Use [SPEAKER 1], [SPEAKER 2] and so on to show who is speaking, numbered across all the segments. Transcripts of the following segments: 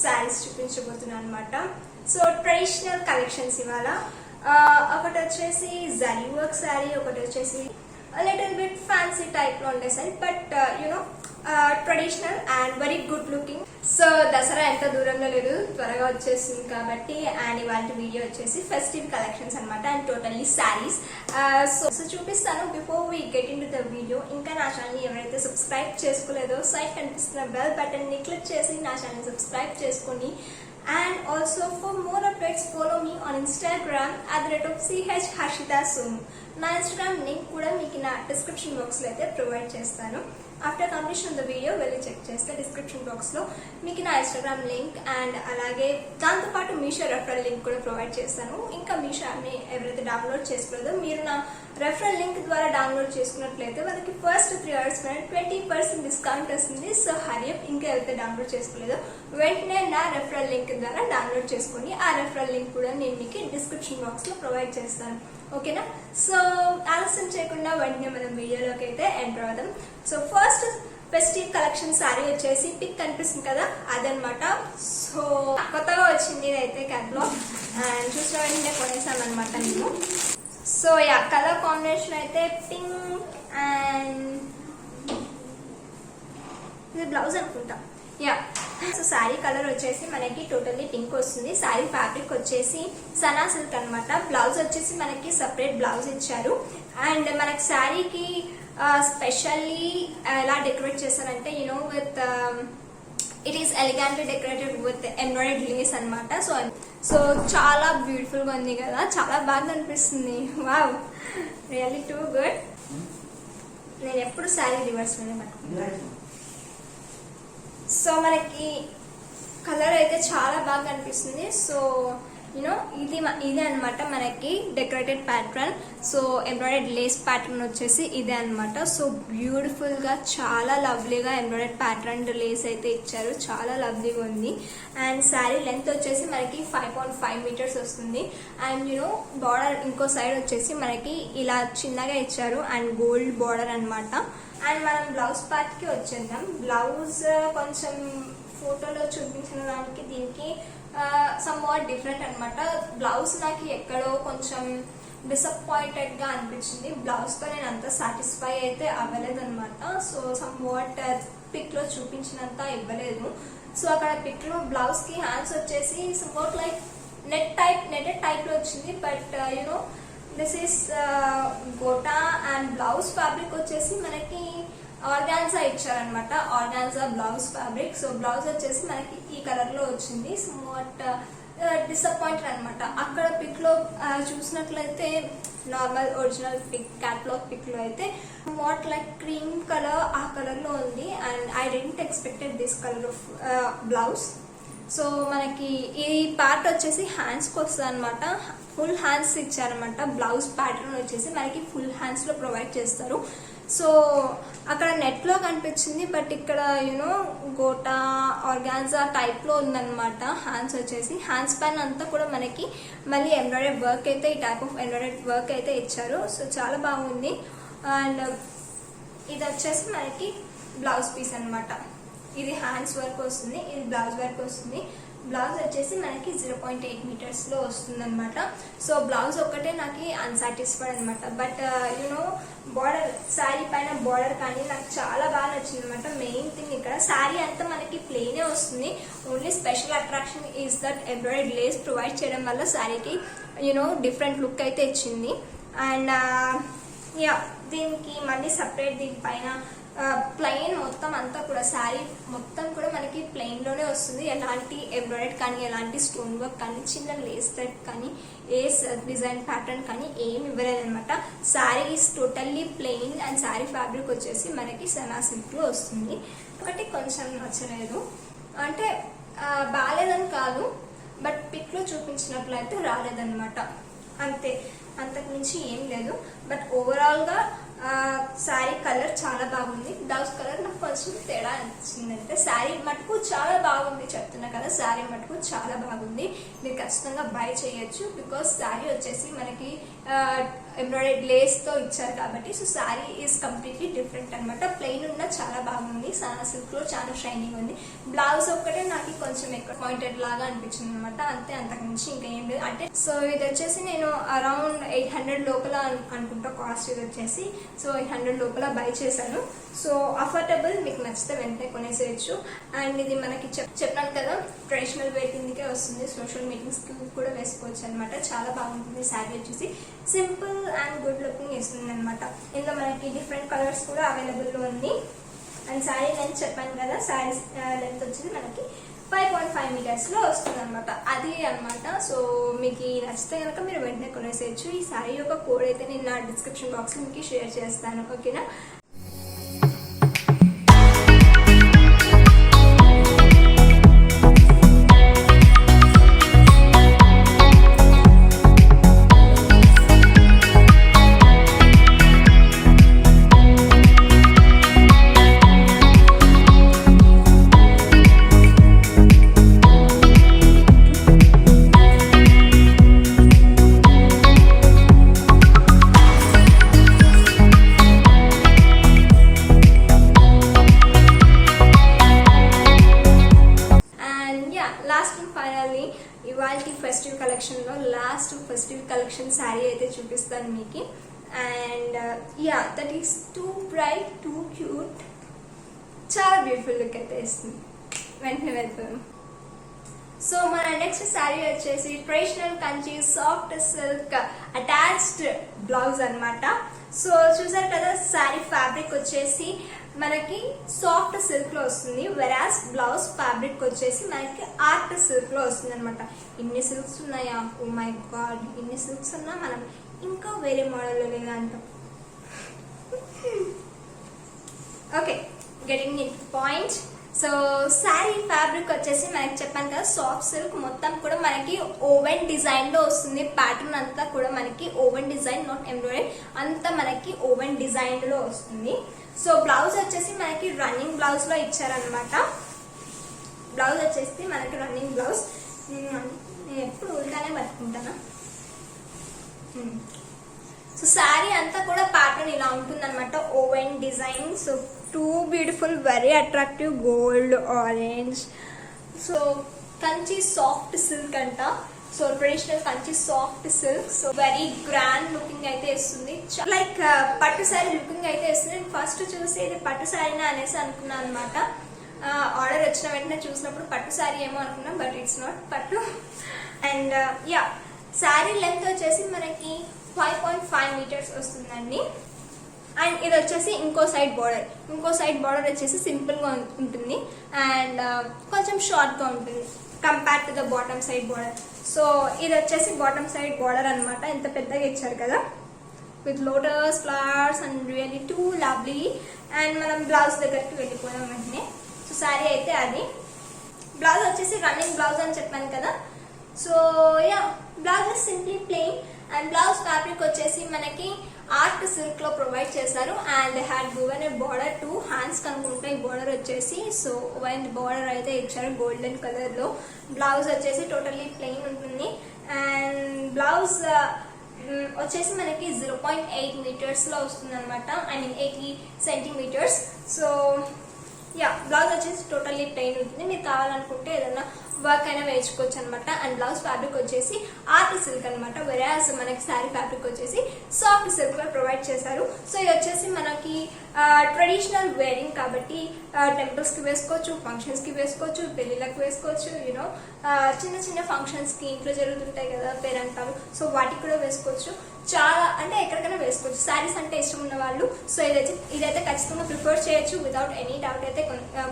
[SPEAKER 1] శారీస్ చూపించబోతున్నాను అనమాట. So traditional collections ఇవాళ ఒకటి వచ్చేసి జరీ వర్క్ శారీ, ఒకటి వచ్చేసి లిటిల్ బిట్ ఫ్యాన్సీ టైప్ లో ఉండే sari, but traditional and very good looking. So Dasara ఎంత దూరంలో లేదు, త్వరగా వచ్చేసింది కాబట్టి. అండ్ ఇవాళ వీడియో వచ్చేసి ఫెస్టివ్ కలెక్షన్స్ అనమాట, అండ్ టోటల్లీ శారీస్. సో చూపిస్తాను. Before we get in to the video, ఇంకా నా ఛానల్ ఎవరైతే సబ్స్క్రైబ్ చేసుకోలేదో సైడ్ కనిపిస్తున్న బెల్ బటన్ ని క్లిక్ చేసి నా ఛానల్ సబ్స్క్రైబ్ చేసుకొని, and also for more updates follow me on Instagram @CHHarshitaSomu. నా ఇన్స్టాగ్రామ్ లింక్ కూడా మీకు నా డిస్క్రిప్షన్ బాక్స్ లో అయితే ప్రొవైడ్ చేస్తాను. After completion of the video వెళ్ళి చెక్ చేస్తే డిస్క్రిప్షన్ బాక్స్ లో మీకు నా ఇన్స్టాగ్రామ్ లింక్ అండ్ అలాగే దాంతోపాటు మీషో రెఫరల్ లింక్ కూడా ప్రొవైడ్ చేస్తాను. ఇంకా మీషోని ఎవరైతే డౌన్లోడ్ చేసుకోలేదో, మీరు నా రెఫరల్ లింక్ ద్వారా డౌన్లోడ్ చేసుకున్నట్లయితే వాళ్ళకి ఫస్ట్ 3 hours 20% డిస్కౌంట్ వస్తుంది. సో హరియప్, ఇంకా ఎవరైతే డౌన్లోడ్ చేసుకోలేదో వెంటనే నా రెఫరల్ లింక్ ద్వారా డౌన్లోడ్ చేసుకొని ఆ రెఫరల్ లింక్ కూడా నేను మీకు డిస్క్రిప్షన్ బాక్స్ లో ప్రొవైడ్ చేస్తాను. ఓకేనా? సో ఆలస్యం చేయకుండా వెంటనే మనం వీడియోలోకి అయితే ఎంటర్ అవుదాం. So first festive collection sorry వచ్చేసి పిక్ కనిపిస్తుంది కదా, అదనమాట. సో కొత్తగా వచ్చింది ఇదైతే క్యాట్లాగ్, అండ్ చూసిన వెంటనే కొనేసాను అనమాట నేను. సో యా, కలర్ కాంబినేషన్ అయితే పింక్ అండ్ ఇది బ్లౌజ్ అనుకుంటా. యా, సో శారీ కలర్ వచ్చేసి మనకి టోటల్లీ పింక్ వస్తుంది. శారీ ఫ్యాబ్రిక్ వచ్చేసి సనా సిల్క్ అనమాట. బ్లౌజ్ వచ్చేసి మనకి సపరేట్ బ్లౌజ్ ఇచ్చారు. అండ్ మనకి శారీకి స్పెషల్లీ ఎలా డెకరేట్ చేశారంటే, you know with it is ఎలిగెంట్లీ decorated with embroidery Lay's అనమాట. సో చాలా బ్యూటిఫుల్ గా ఉంది కదా, చాలా బాగా అనిపిస్తుంది. Wow, really too good. నేను ఎప్పుడు శారీ రివర్స్ లోనే పట్టుకున్నాను. సో మనకి కలర్ అయితే చాలా బాగా అనిపిస్తుంది. సో యూనో ఇదే అనమాట మనకి decorated pattern. So embroidered Lay's pattern వచ్చేసి ఇదే అనమాట. సో బ్యూటిఫుల్ గా, చాలా లవ్లీగా ఎంబ్రాయిడెడ్ ప్యాటర్న్ లేస్ అయితే ఇచ్చారు. చాలా లవ్లీగా ఉంది. అండ్ శారీ లెంత్ వచ్చేసి మనకి 5.5 meters వస్తుంది. అండ్ యూనో బార్డర్ ఇంకో సైడ్ వచ్చేసి మనకి ఇలా చిన్నగా ఇచ్చారు అండ్ గోల్డ్ బార్డర్ అనమాట. అండ్ మనం బ్లౌజ్ పార్ట్ కి వచ్చేద్దాం. బ్లౌజ్ కొంచెం ఫోటోలో చూపించిన దానికి దీనికి సమ్వాట్ డిఫరెంట్ అనమాట. బ్లౌజ్ నాకు ఎక్కడో కొంచెం డిసప్పాయింటెడ్ గా అనిపించింది. బ్లౌజ్ తో నేను అంత సాటిస్ఫై అయితే అవ్వలేదు అనమాట. సో సమ్వాట్ పిక్ లో చూపించినంత ఇవ్వలేదు. సో అక్కడ పిక్ లో బ్లౌజ్ కి హ్యాండ్స్ వచ్చేసి సమ్వాట్ లైక్ నెటెడ్ టైప్ లో వచ్చింది. But you know this is gota. And blouse fabric వచ్చేసి మనకి ఆర్గాన్జా ఇచ్చారనమాట. Organza blouse fabric. So blouse వచ్చేసి మనకి ఈ కలర్ లో వచ్చింది. సమ్వాట్ డిసప్పాయింటెడ్ అనమాట. అక్కడ పిక్ లో చూసినట్లయితే normal original pic catalogue pic లో అయితే వాట్ లైక్ క్రీమ్ కలర్, ఆ కలర్ లో ఉంది. And I didn't expected this colour of blouse. So మనకి ఈ పార్ట్ వచ్చేసి హ్యాండ్స్ కి వస్తుంది అనమాట. ఫుల్ హ్యాండ్స్ ఇచ్చారనమాట. బ్లౌజ్ ప్యాటర్న్ వచ్చేసి మనకి ఫుల్ హ్యాండ్స్ లో ప్రొవైడ్ చేస్తారు. సో అక్కడ నెట్ లో కనిపించింది, బట్ ఇక్కడ యూనో గోటా ఆర్గాన్జా టైప్ లో ఉందన్నమాట. హ్యాండ్స్ వచ్చేసి హ్యాండ్స్ పైన అంతా కూడా మనకి మళ్ళీ ఎంబ్రాయిడరీ వర్క్ అయితే, ఈ టైప్ ఆఫ్ ఎంబ్రాయిడరీ వర్క్ అయితే ఇచ్చారు. సో చాలా బాగుంది. అండ్ ఇది వచ్చేసి మనకి బ్లౌజ్ పీస్ అనమాట. ఇది హ్యాండ్స్ వర్క్ వస్తుంది, ఇది బ్లౌజ్ వర్క్ వస్తుంది. బ్లౌజ్ వచ్చేసి మనకి 0.8 meters లో వస్తుంది అనమాట. సో బ్లౌజ్ ఒక్కటే నాకు అన్సాటిస్ఫైడ్ అనమాట. బట్ యూనో బార్డర్, శారీ పైన బార్డర్ కానీ నాకు చాలా బాగా నచ్చింది అనమాట. మెయిన్ థింగ్ ఇక్కడ శారీ అంతా మనకి ప్లెయినే వస్తుంది. Only special attraction is that embroidery Lay's provide చేయడం వల్ల శారీకి యూనో డిఫరెంట్ లుక్ అయితే ఇచ్చింది. అండ్ యా, దీనికి మళ్ళీ సపరేట్ దీనిపైన ప్లెయిన్ మొత్తం అంతా కూడా శారీ మొత్తం కూడా మనకి ప్లెయిన్ లోనే వస్తుంది. ఎలాంటి ఎంబ్రాయిడరీ కానీ, ఎలాంటి స్టోన్ వర్క్ కానీ, చిన్న లేస్ థ్రెడ్ కానీ, ఏ డిజైన్ ప్యాటర్న్ కానీ ఏమి ఇవ్వలేదు అనమాట. Sari is totally plain. And sari fabric వచ్చేసి మనకి సనా సిల్క్ లో వస్తుంది. ఒకటి కొంచెం నచ్చలేదు, అంటే బాగాలేదని కాదు, బట్ పిక్ లో చూపించినట్లయితే రాలేదన్నమాట. అంతే, అంతకు మించి ఏం లేదు. బట్ ఓవరాల్ గా శారీ కలర్ చాలా బాగుంది. బ్లౌజ్ కలర్ నాకు కొంచెం తేడా అనిపించిందంటే, శారీ మటుకు చాలా బాగుంది చెప్తున్నా కదా. శారీ మటుకు చాలా బాగుంది, మీరు ఖచ్చితంగా బై చేయొచ్చు. బికాస్ శారీ వచ్చేసి మనకి ఎంబ్రాయిడరీ లేస్ తో ఇచ్చారు కాబట్టి. So sari is completely different అనమాట. ప్లెయిన్ ఉన్న చాలా బాగుంది. సనా సిల్క్ లో చాలా షైనింగ్ ఉంది. బ్లౌజ్ ఒక్కటే నాకు కొంచెం ఎక్కువ పాయింటెడ్ లాగా అనిపించింది అనమాట. అంతే, అంతకుమించి ఇంకా ఏం లేదు. అంటే సో ఇది వచ్చేసి నేను అరౌండ్ 800 లోపల అనుకుంటా కాస్ట్. ఇది వచ్చేసి సో 800 లోపల బై చేశాను. సో అఫోర్డబుల్, మీకు నచ్చితే వెంటనే కొనేసేయచ్చు. అండ్ ఇది మనకి చెప్పాను కదా ట్రెడిషనల్ వేర్ కిందకే వస్తుంది, సోషల్ మీటింగ్స్కి కూడా వేసుకోవచ్చు అనమాట. చాలా బాగుంటుంది. శారీ వచ్చేసి సింపుల్ అండ్ గుడ్ లుకింగ్ ఇస్తుంది అనమాట. ఇందులో మనకి డిఫరెంట్ కలర్స్ కూడా అవైలబుల్లో ఉంది. అండ్ శారీ లెంత్ చెప్పాను కదా, శారీ లెంత్ వచ్చేసి మనకి 5.5 మీటర్స్లో వస్తుంది అనమాట. అది అనమాట. సో మీకు నచ్చితే కనుక మీరు వెంటనే కొనేసేయచ్చు. ఈ శారీ యొక్క కోడ్ అయితే నేను నా డిస్క్రిప్షన్ బాక్స్లో మీకు షేర్ చేస్తాను, ఓకేనా. ఇవాళ ఫెస్టివ్ కలెక్షన్లో లాస్ట్ ఫెస్టివ్ కలెక్షన్ శారీ అయితే చూపిస్తాను మీకు. And yeah, that is two bright, too cute, చాలా బ్యూటిఫుల్ లుక్ అయితే ఇస్తుంది. వెంటనే వెళ్తాను. సో మన నెక్స్ట్ శారీ వచ్చేసి traditional Kanchi soft silk attached blouse అనమాట. సో చూసారు కదా, శారీ ఫ్యాబ్రిక్ వచ్చేసి మనకి సాఫ్ట్ సిల్క్ లో వస్తుంది, వెరాస్ బ్లౌజ్ ఫ్యాబ్రిక్ వచ్చేసి మనకి ఆర్ట్ సిల్క్ లో వస్తుంది అనమాట. ఇన్ని సిల్క్స్ ఉన్నాయా, ఓ మై గాడ్, ఇన్ని సిల్క్స్ ఉన్నా మనం ఇంకా వేరే మోడల్లో లేదా అంటాం. Okay, getting in point. So sari fabric వచ్చేసి మనకి చెప్పాను కదా సాఫ్ట్ సిల్క్, మొత్తం కూడా మనకి ఓవెన్ డిజైన్ లో వస్తుంది. ప్యాటర్న్ అంతా కూడా మనకి ఓవెన్ డిజైన్, నాట్ ఎంబ్రాయిడరీ, అంతా మనకి ఓవెన్ డిజైన్ లో వస్తుంది. సో బ్లౌజ్ వచ్చేసి మనకి రన్నింగ్ బ్లౌజ్ లో ఇచ్చారనమాట. బ్లౌజ్ వచ్చేసి మనకి రన్నింగ్ బ్లౌజ్. నేను ఎప్పుడు ఉల్టానే పట్టుకుంటానా. సో శారీ అంతా కూడా ప్యాటర్న్ ఇలా ఉంటుంది అనమాట, woven design. So too beautiful, very attractive gold orange. So Kanchi soft silk అంట. So traditional Kanchi soft silk. So very grand looking అయితే ఇస్తుంది, లైక్ పట్టు శారీ లుకింగ్ అయితే ఇస్తుంది. నేను ఫస్ట్ చూసి ఇది పట్టు శారీనా అనేసి అనుకున్నాను అనమాట. ఆర్డర్ వచ్చిన వెంటనే చూసినప్పుడు పట్టు శారీ ఏమో అనుకున్నా, బట్ ఇట్స్ నాట్ పట్టు. అండ్ యా, శారీ లెంత్ వచ్చేసి మనకి 5.5 మీటర్స్ వస్తుందండి. అండ్ ఇది వచ్చేసి ఇంకో సైడ్ బార్డర్ వచ్చేసి సింపుల్ గా ఉంటుంది అండ్ కొంచెం షార్ట్ గా ఉంటుంది compare to the bottom side border. So ఇది వచ్చేసి బాటమ్ సైడ్ బార్డర్ అనమాట. ఎంత పెద్దగా ఇచ్చారు కదా, with lotus flowers and really two lovely. And మనం బ్లౌజ్ దగ్గరికి వెళ్ళిపోయాం వెంటనే. సో శారీ అయితే అది. బ్లౌజ్ వచ్చేసి రన్నింగ్ బ్లౌజ్ అని చెప్పాను కదా. So yeah, blouse is simply plain. And blouse fabric వచ్చేసి మనకి ఆర్ట్ సిల్క్ లో ప్రొవైడ్ చేశారు. And had given a border to hands కనుకుంటే ఈ బార్డర్ వచ్చేసి సో వైన్ బార్డర్ అయితే ఇచ్చారు గోల్డెన్ కలర్ లో. బ్లౌజ్ వచ్చేసి టోటల్లీ ప్లెయిన్ ఉంటుంది. అండ్ బ్లౌజ్ వచ్చేసి మనకి 0.8 మీటర్స్ లో వస్తుంది అనమాట, I mean 80 centimetres. So yeah, blouse వచ్చేసి టోటల్లీ ప్లెయిన్ ఉంటుంది. మీరు కావాలనుకుంటే ఏదైనా వర్క్ అయినా వేసుకోవచ్చు అనమాట. అండ్ బ్లౌజ్ ఫ్యాబ్రిక్ వచ్చేసి ఆర్ట్ సిల్క్ అనమాట, వెరాజ్ మనకి శారీ ఫ్యాబ్రిక్ వచ్చేసి సాఫ్ట్ సిల్క్ లో ప్రొవైడ్ చేశారు. సో ఇది వచ్చేసి మనకి ట్రెడిషనల్ వేరింగ్ కాబట్టి టెంపుల్స్ కి వేసుకోవచ్చు, ఫంక్షన్స్ కి వేసుకోవచ్చు, పెళ్లిళ్ళకి వేసుకోవచ్చు, యూనో చిన్న చిన్న ఫంక్షన్స్ కి ఇంట్లో జరుగుతుంటాయి కదా పేరంటాలు, సో వాటికి కూడా వేసుకోవచ్చు. చాలా అంటే ఎక్కడికైనా వేసుకోవచ్చు. శారీస్ అంటే ఇష్టం ఉన్న వాళ్ళు సో ఇదైతే ఖచ్చితంగా ప్రిఫర్ చేయొచ్చు, వితౌట్ ఎనీ డౌట్ అయితే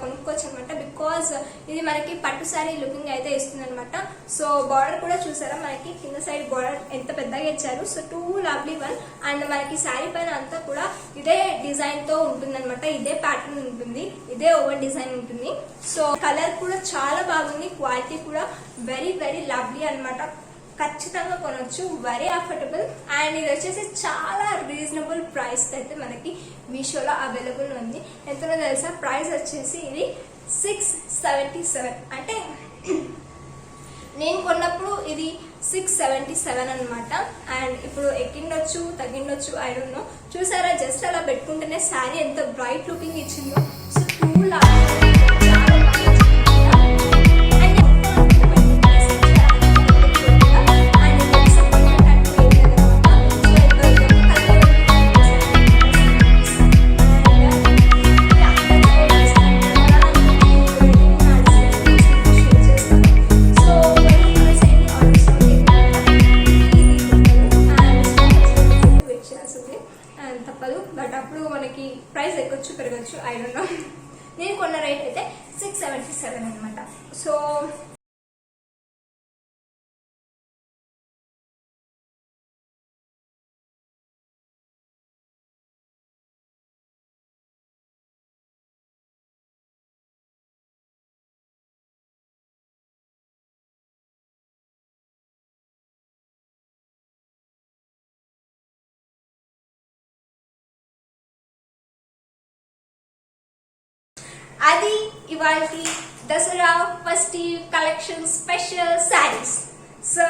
[SPEAKER 1] కొనుక్కోవచ్చు అనమాట. బికాజ్ ఇది మనకి పట్టు శారీ లుకింగ్ అయితే ఇస్తుంది అనమాట. సో బార్డర్ కూడా చూసారా, మనకి కింద సైడ్ బార్డర్ ఎంత పెద్దగా ఇచ్చారు. So two lovely one. And మనకి శారీ పైన అంతా కూడా ఇదే డిజైన్ తో ఉంటుంది అనమాట, ఇదే ప్యాటర్న్ ఉంటుంది, ఇదే ఓవర్ డిజైన్ ఉంటుంది. సో కలర్ కూడా చాలా బాగుంది, క్వాలిటీ కూడా వెరీ వెరీ లవ్లీ అనమాట. ఖచ్చితంగా కొనొచ్చు, వెరీ అఫోర్డబుల్. అండ్ ఇది వచ్చేసి చాలా రీజనబుల్ ప్రైస్ అయితే మనకి మీషోలో అవైలబుల్ ఉంది. ఎంతనో తెలుసా, ప్రైస్ వచ్చేసి ఇది 677. అంటే నేను కొన్నప్పుడు ఇది 677 అనమాట. అండ్ ఇప్పుడు ఎక్కిండొచ్చు తగ్గిండొచ్చు, ఐ డోంట్ నో. చూసారా, జస్ట్ అలా పెట్టుకుంటేనే శారీ ఎంత బ్రైట్ లుకింగ్ ఇచ్చిందో. సో టూ లాగా చాలా బాగా ఇచ్చింది. అది ఇవాల్టి Dasara festive collection special saris. So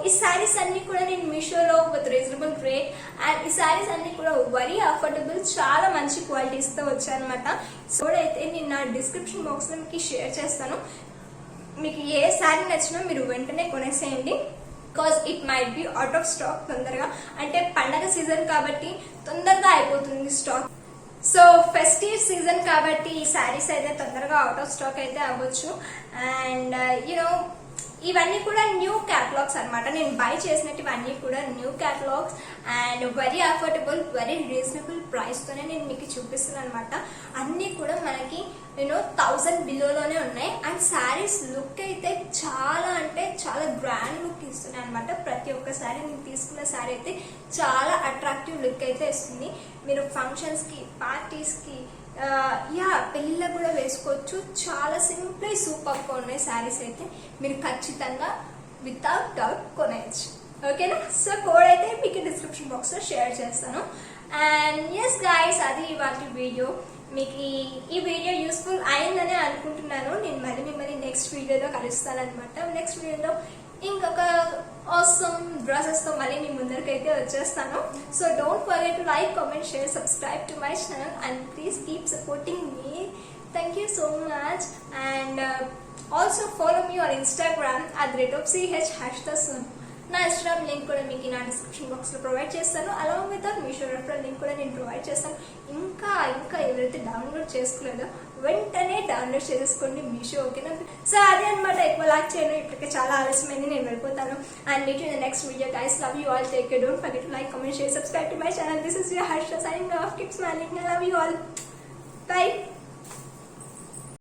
[SPEAKER 1] ఈ శారీస్ అన్ని కూడా నేను మీషోలో విత్ రీజనబుల్ రేట్ అండ్ ఈ శారీస్ అన్ని కూడా వెరీ అఫోర్డబుల్, చాలా మంచి క్వాలిటీస్తో వచ్చాయన్నమాట. సో అయితే నేను నా డిస్క్రిప్షన్ బాక్స్లో మీకు షేర్ చేస్తాను. మీకు ఏ శారీ నచ్చినా మీరు వెంటనే కొనేసేయండి, because it might be out of stock తొందరగా. అంటే పండగ సీజన్ కాబట్టి తొందరగా అయిపోతుంది స్టాక్. సో ఫెస్టివ్ సీజన్ కాబట్టి ఈ శారీస్ అయితే తొందరగా అవుట్ ఆఫ్ స్టాక్ అయితే అవ్వచ్చు. అండ్ యూనో ఇవన్నీ కూడా న్యూ క్యాటలాగ్స్ అనమాట. నేను బై చేసినట్టు ఇవన్నీ కూడా new catalogues and very affordable, very reasonable ప్రైస్తోనే నేను మీకు చూపిస్తున్నాను అనమాట. అన్నీ కూడా మనకి 1000 బిలోలోనే ఉన్నాయి. అండ్ శారీస్ లుక్ అయితే చాలా అంటే చాలా గ్రాండ్ లుక్ ఇస్తున్నాయి అనమాట. ప్రతి ఒక్క శారీ నేను తీసుకున్న శారీ అయితే చాలా అట్రాక్టివ్ లుక్ అయితే ఇస్తుంది. మీరు ఫంక్షన్స్కి, పార్టీస్కి, పెళ్ళిళ్ళ కూడా వేసుకోవచ్చు. చాలా సింపుల్ సూపర్గా ఉన్నాయి శారీస్ అయితే. మీరు ఖచ్చితంగా వితౌట్ డౌట్ కొనేయచ్చు. ఓకేనా? సో కోడ్ అయితే మీకు డిస్క్రిప్షన్ బాక్స్లో షేర్ చేస్తాను. అండ్ ఎస్ గైస్, అది ఇవాళ వీడియో. మీకు ఈ వీడియో యూస్ఫుల్ అయిందనే అనుకుంటున్నాను. నేను మిమ్మల్ని నెక్స్ట్ వీడియోలో కలుస్తాను అనమాట. నెక్స్ట్ వీడియోలో ఇంకొక ఆసమ్ డ్రెస్సెస్ తో మళ్ళీ మీ ముందరికైతే వచ్చేస్తాను. So don't forget to like, comment, share, subscribe to my channel and please keep supporting me. Thank you so much. And also follow me on Instagram @CH_sun. నా Instagram link కూడా మీకు నా description బాక్స్లో provide చేస్తాను. Along with Meesho referral link కూడా నేను provide చేస్తాను. ఇంకా ఎవరైతే డౌన్లోడ్ చేసుకోలేదో వెంటనే డౌన్లోడ్ చేసుకోండి మీషో. ఓకేనా? సో అదే అనమాట. ఎక్కువ లాక్ చేయను, ఇప్పటికే చాలా ఆలస్యమైంది, నేను వెళ్ళిపోతాను. And meet in the next video guys. Love you all. Take care. Don't forget to like, comment, share, subscribe to my channel. This is your Harsha signing off. Keep smiling. I love you all. By.